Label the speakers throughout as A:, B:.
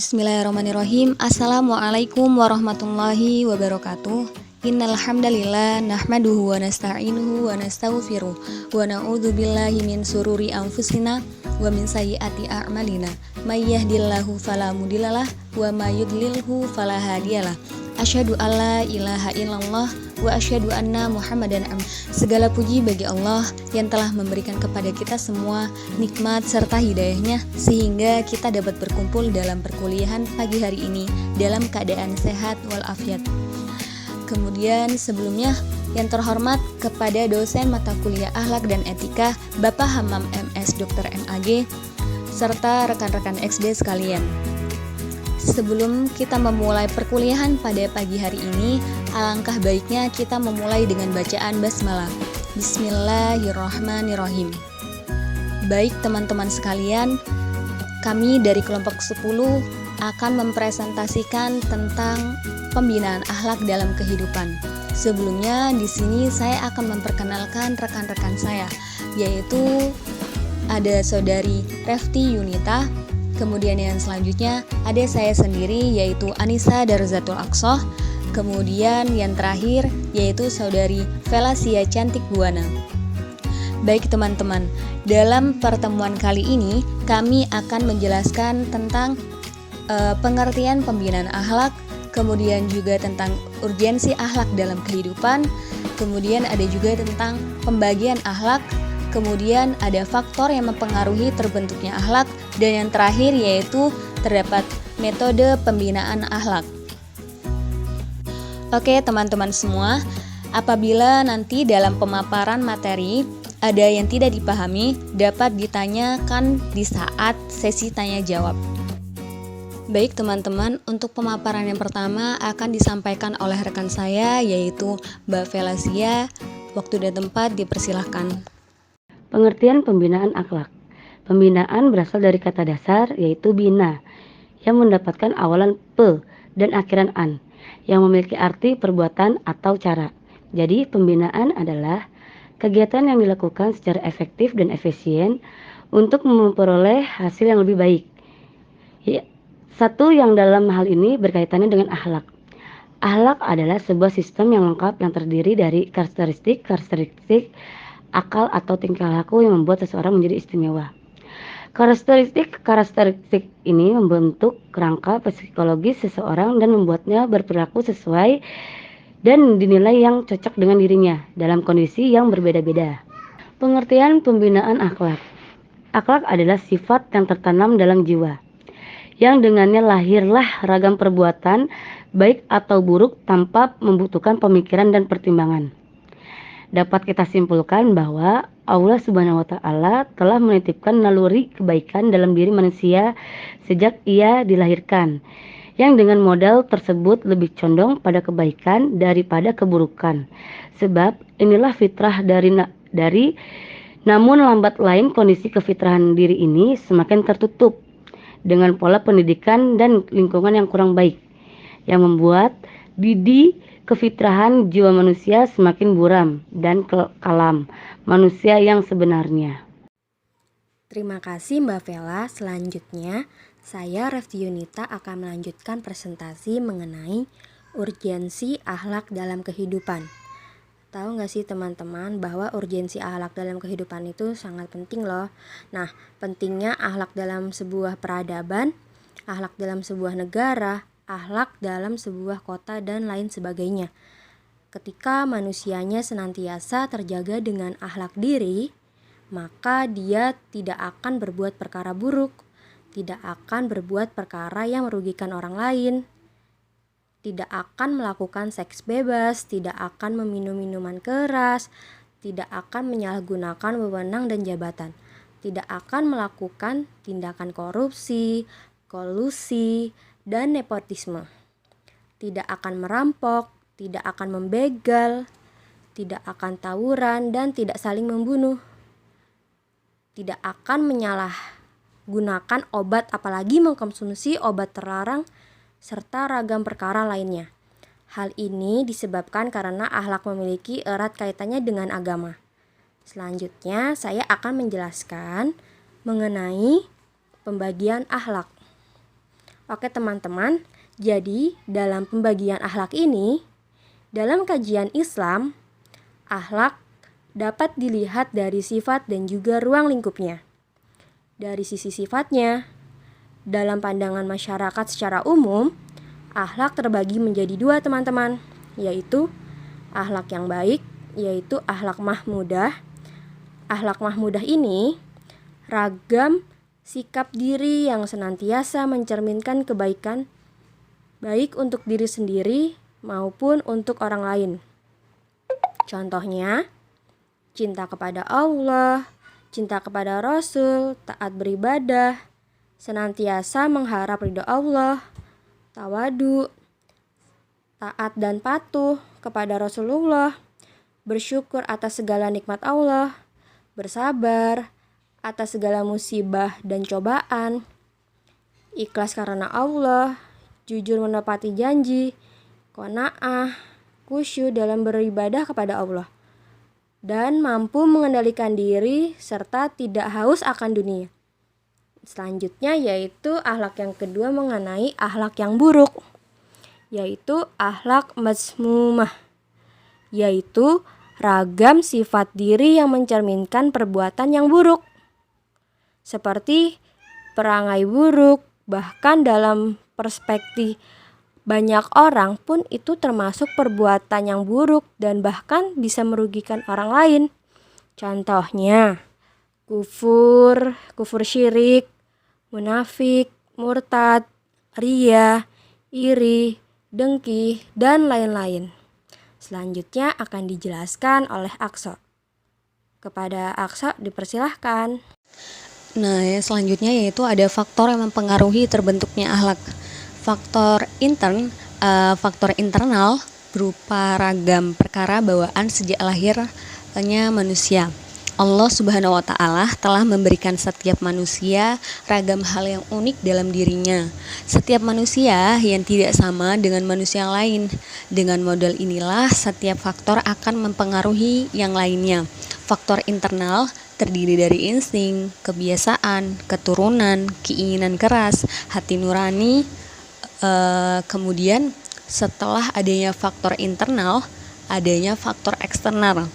A: Bismillahirrahmanirrahim. Assalamualaikum warahmatullahi wabarakatuh. Innal hamdalillah nahmaduhu wa nasta'inuhu wa nastaghfiruh wa na'udzu billahi min sururi anfusina wa min sayyiati a'malina. May yahdihillahu fala mudhillalah wa may yudlilhu fala hadiyalah. Asyhadu alla ilaha illallah wa asyhadu anna Muhammadan Segala puji bagi Allah yang telah memberikan kepada kita semua nikmat serta hidayahnya sehingga kita dapat berkumpul dalam perkuliahan pagi hari ini dalam keadaan sehat walafiat. Kemudian sebelumnya yang terhormat kepada dosen mata kuliah Akhlak dan Etika Bapak Hammam MS Dr. MAG serta rekan-rekan XD sekalian. Sebelum kita memulai perkuliahan pada pagi hari ini, alangkah baiknya kita memulai dengan bacaan basmalah. Bismillahirrahmanirrahim. Baik teman-teman sekalian, kami dari kelompok 10 akan mempresentasikan tentang pembinaan akhlak dalam kehidupan. Sebelumnya di sini saya akan memperkenalkan rekan-rekan saya, yaitu ada saudari Refti Yunita. Kemudian yang selanjutnya ada saya sendiri yaitu Anissa Darzatul Aqsoh. Kemudian yang terakhir yaitu saudari Velasia Cantik Buana. Baik teman-teman, dalam pertemuan kali ini kami akan menjelaskan tentang pengertian pembinaan akhlak, kemudian juga tentang urgensi akhlak dalam kehidupan, kemudian ada juga tentang pembagian akhlak, kemudian ada faktor yang mempengaruhi terbentuknya akhlak, dan yang terakhir yaitu terdapat metode pembinaan akhlak. Oke teman-teman semua, apabila nanti dalam pemaparan materi ada yang tidak dipahami, dapat ditanyakan di saat sesi tanya jawab. Baik teman-teman, untuk pemaparan yang pertama akan disampaikan oleh rekan saya yaitu Mbak Velasia. Waktu dan tempat dipersilahkan.
B: Pengertian pembinaan akhlak. Pembinaan berasal dari kata dasar yaitu bina yang mendapatkan awalan pe dan akhiran an yang memiliki arti perbuatan atau cara. Jadi pembinaan adalah kegiatan yang dilakukan secara efektif dan efisien untuk memperoleh hasil yang lebih baik. Satu yang dalam hal ini berkaitannya dengan akhlak. Akhlak adalah sebuah sistem yang lengkap yang terdiri dari karakteristik akal atau tingkah laku yang membuat seseorang menjadi istimewa. Karakteristik ini membentuk kerangka psikologis seseorang dan membuatnya berperilaku sesuai dan dinilai yang cocok dengan dirinya dalam kondisi yang berbeda-beda. Pengertian pembinaan akhlak. Akhlak adalah sifat yang tertanam dalam jiwa, yang dengannya lahirlah ragam perbuatan baik atau buruk tanpa membutuhkan pemikiran dan pertimbangan. Dapat kita simpulkan bahwa Allah Subhanahu wa Ta'ala telah menitipkan naluri kebaikan dalam diri manusia sejak ia dilahirkan, yang dengan modal tersebut lebih condong pada kebaikan daripada keburukan. Sebab inilah fitrah dari namun lambat lain kondisi kefitrahan diri ini semakin tertutup dengan pola pendidikan dan lingkungan yang kurang baik, yang membuat kefitrahan jiwa manusia semakin buram dan kalam manusia yang sebenarnya.
C: Terima kasih Mbak Vela. Selanjutnya, saya Refti Yunita akan melanjutkan presentasi mengenai urgensi akhlak dalam kehidupan. Tahu nggak sih teman-teman bahwa urgensi akhlak dalam kehidupan itu sangat penting loh. Nah, pentingnya akhlak dalam sebuah peradaban, akhlak dalam sebuah negara, akhlak dalam sebuah kota dan lain sebagainya. Ketika manusianya senantiasa terjaga dengan akhlak diri, maka dia tidak akan berbuat perkara buruk, tidak akan berbuat perkara yang merugikan orang lain, tidak akan melakukan seks bebas, tidak akan meminum minuman keras, tidak akan menyalahgunakan wewenang dan jabatan, tidak akan melakukan tindakan korupsi, kolusi, dan nepotisme, tidak akan merampok, tidak akan membegal, tidak akan tawuran, dan tidak saling membunuh, tidak akan menyalahgunakan obat apalagi mengkonsumsi obat terlarang, serta ragam perkara lainnya. Hal ini disebabkan karena akhlak memiliki erat kaitannya dengan agama. Selanjutnya saya akan menjelaskan mengenai pembagian akhlak. Oke teman-teman, jadi dalam pembagian akhlak ini, dalam kajian Islam, akhlak dapat dilihat dari sifat dan juga ruang lingkupnya. Dari sisi sifatnya, dalam pandangan masyarakat secara umum, akhlak terbagi menjadi dua teman-teman, yaitu akhlak yang baik, yaitu akhlak mahmudah. Akhlak mahmudah ini ragam sikap diri yang senantiasa mencerminkan kebaikan, baik untuk diri sendiri maupun untuk orang lain. Contohnya, cinta kepada Allah, cinta kepada Rasul, taat beribadah, senantiasa mengharap ridho Allah, tawadu, taat dan patuh kepada Rasulullah, bersyukur atas segala nikmat Allah, bersabar atas segala musibah dan cobaan, ikhlas karena Allah, jujur menepati janji, qanaah, khusyuk dalam beribadah kepada Allah, dan mampu mengendalikan diri serta tidak haus akan dunia. Selanjutnya yaitu akhlak yang kedua mengenai akhlak yang buruk, yaitu akhlak mazmumah, yaitu ragam sifat diri yang mencerminkan perbuatan yang buruk, seperti perangai buruk. Bahkan dalam perspektif banyak orang pun itu termasuk perbuatan yang buruk dan bahkan bisa merugikan orang lain. Contohnya, kufur syirik, munafik, murtad, riya, iri, dengki, dan lain-lain. Selanjutnya akan dijelaskan oleh Aqsa. Kepada Aqsa dipersilahkan.
A: Nah, yang selanjutnya yaitu ada faktor yang mempengaruhi terbentuknya akhlak. Faktor internal berupa ragam perkara bawaan sejak lahirnya manusia. Allah Subhanahu wa Ta'ala telah memberikan setiap manusia ragam hal yang unik dalam dirinya. Setiap manusia yang tidak sama dengan manusia yang lain. Dengan modal inilah setiap faktor akan mempengaruhi yang lainnya. Faktor internal terdiri dari insting, kebiasaan, keturunan, keinginan keras, hati nurani. Kemudian setelah adanya faktor internal, adanya faktor eksternal.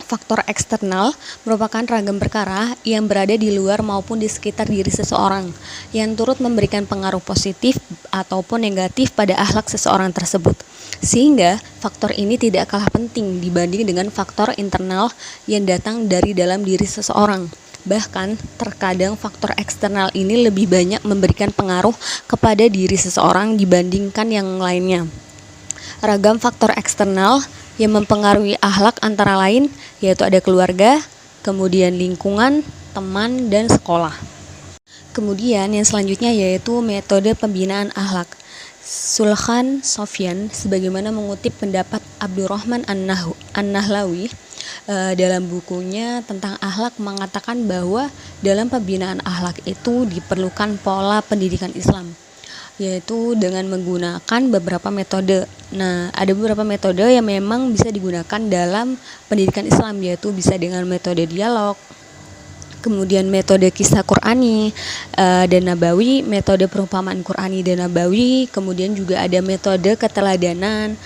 A: Faktor eksternal merupakan ragam perkara yang berada di luar maupun di sekitar diri seseorang yang turut memberikan pengaruh positif ataupun negatif pada akhlak seseorang tersebut. Sehingga faktor ini tidak kalah penting dibanding dengan faktor internal yang datang dari dalam diri seseorang. Bahkan terkadang faktor eksternal ini lebih banyak memberikan pengaruh kepada diri seseorang dibandingkan yang lainnya. Ragam faktor eksternal yang mempengaruhi akhlak antara lain yaitu ada keluarga, kemudian lingkungan, teman, dan sekolah. Kemudian yang selanjutnya yaitu metode pembinaan akhlak. Sulkhan Sofyan sebagaimana mengutip pendapat Abdurrahman An-Nahlawi dalam bukunya tentang akhlak mengatakan bahwa dalam pembinaan akhlak itu diperlukan pola pendidikan Islam, yaitu dengan menggunakan beberapa metode. Nah, ada beberapa metode yang memang bisa digunakan dalam pendidikan Islam, yaitu bisa dengan metode dialog, kemudian metode kisah Qur'ani dan Nabawi, metode perumpamaan Qur'ani dan Nabawi, kemudian juga ada metode keteladanan,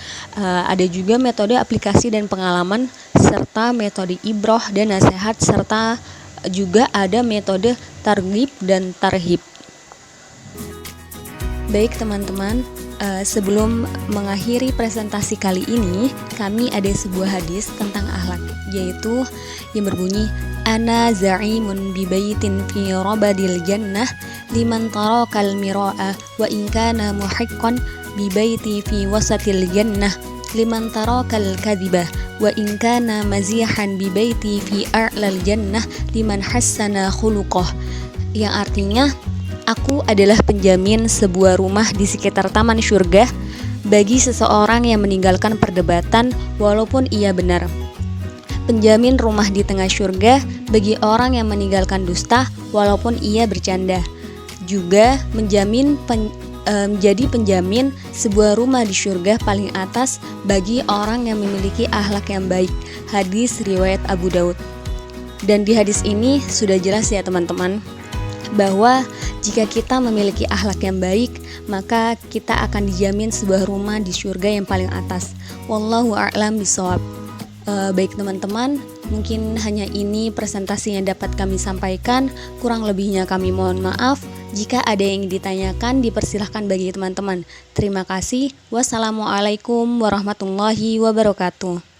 A: ada juga metode aplikasi dan pengalaman, serta metode ibroh dan nasihat, serta juga ada metode targhib dan tarhib. Baik teman-teman, sebelum mengakhiri presentasi kali ini, kami ada sebuah hadis tentang akhlak, yaitu yang berbunyi, Ana za'imun bi baitin fi rabadil jannah liman tarakal mira'a wa in kana muhiqqan bi baiti fi wasatil jannah liman tarakal kadhiba wa in kana mazihan bi baiti fi a'lal jannah liman hassana khuluqah. Yang artinya, aku adalah penjamin sebuah rumah di sekitar taman syurga bagi seseorang yang meninggalkan perdebatan walaupun ia benar. Penjamin rumah di tengah syurga bagi orang yang meninggalkan dusta walaupun ia bercanda. Juga menjadi penjamin sebuah rumah di syurga paling atas bagi orang yang memiliki akhlak yang baik. Hadis riwayat Abu Daud. Dan di hadis ini sudah jelas ya teman-teman, bahwa jika kita memiliki akhlak yang baik, maka kita akan dijamin sebuah rumah di surga yang paling atas. Wallahu a'lam bishawab. Baik teman-teman, mungkin hanya ini presentasi yang dapat kami sampaikan. Kurang lebihnya kami mohon maaf. Jika ada yang ingin ditanyakan, dipersilahkan bagi teman-teman. Terima kasih. Wassalamualaikum warahmatullahi wabarakatuh.